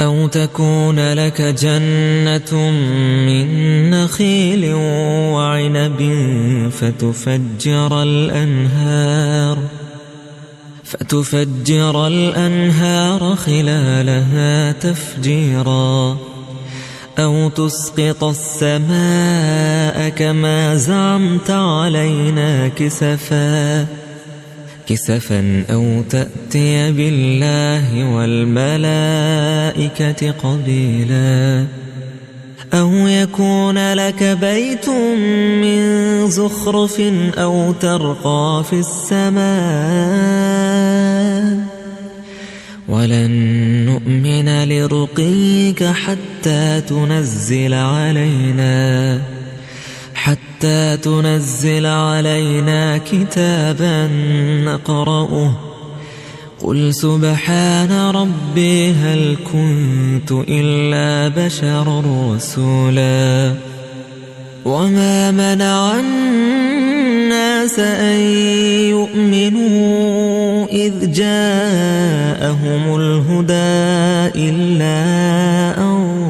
أو تكون لك جنة من نخيل وعنب فتفجر الأنهار خلالها تفجيرا، أو تسقط السماء كما زعمت علينا كسفا أو تأتي بالله والملائكة قبيلا، أو يكون لك بيت من زخرف أو ترقى في السماء، ولن نؤمن لرقيك حتى تنزل علينا كتابا نقرأه. قل سبحان ربي هل كنت إلا بشرا رسولا. وما منع الناس أن يؤمنوا إذ جاءهم الهدى إلا أن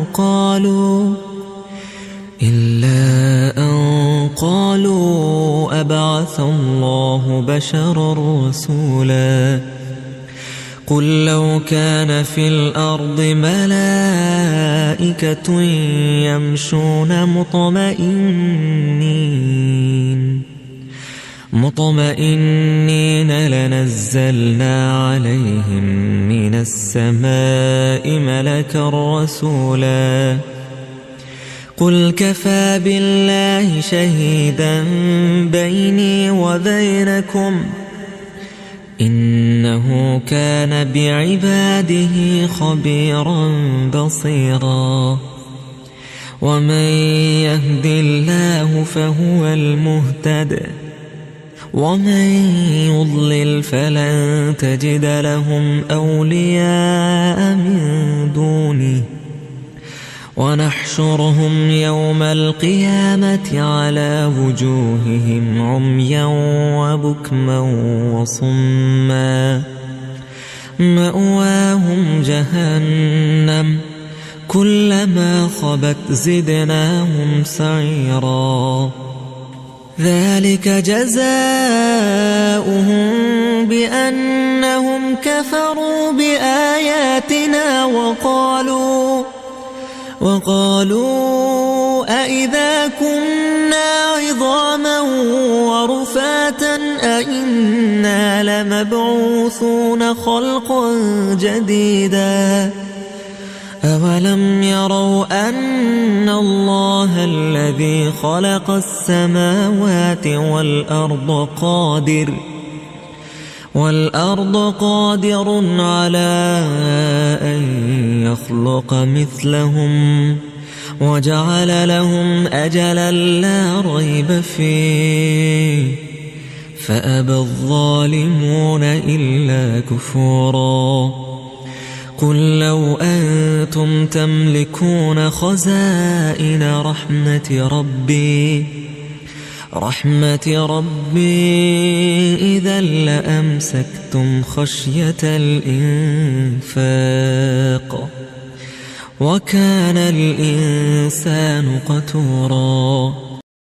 قالوا أبعث الله بشرا رسولا. قل لو كان في الأرض ملائكة يمشون مطمئنين لنزلنا عليهم من السماء ملكا رسولا. قل كفى بالله شهيدا بيني وبينكم إنه كان بعباده خبيرا بصيرا. ومن يهد الله فهو المهتد، ومن يضلل فلن تجد لهم أولياء من دونه. ونحشرهم يوم القيامة على وجوههم عميا وبكما وصما، مأواهم جهنم كلما خبت زدناهم سعيرا. ذلك جزاؤهم بأنهم كفروا بآياتنا وقالوا أئذا كنا عظاما ورفاتا أئنا لمبعوثون خلقا جديدا. أولم يروا أن الله الذي خلق السماوات والأرض قادر على أن يخلق مثلهم وجعل لهم أجلا لا ريب فيه فأبى الظالمون إلا كفورا. قل لو أنتم تملكون خزائن رحمة ربي إذا لأمسكتم خشية الإنفاق وكان الإنسان قتورا.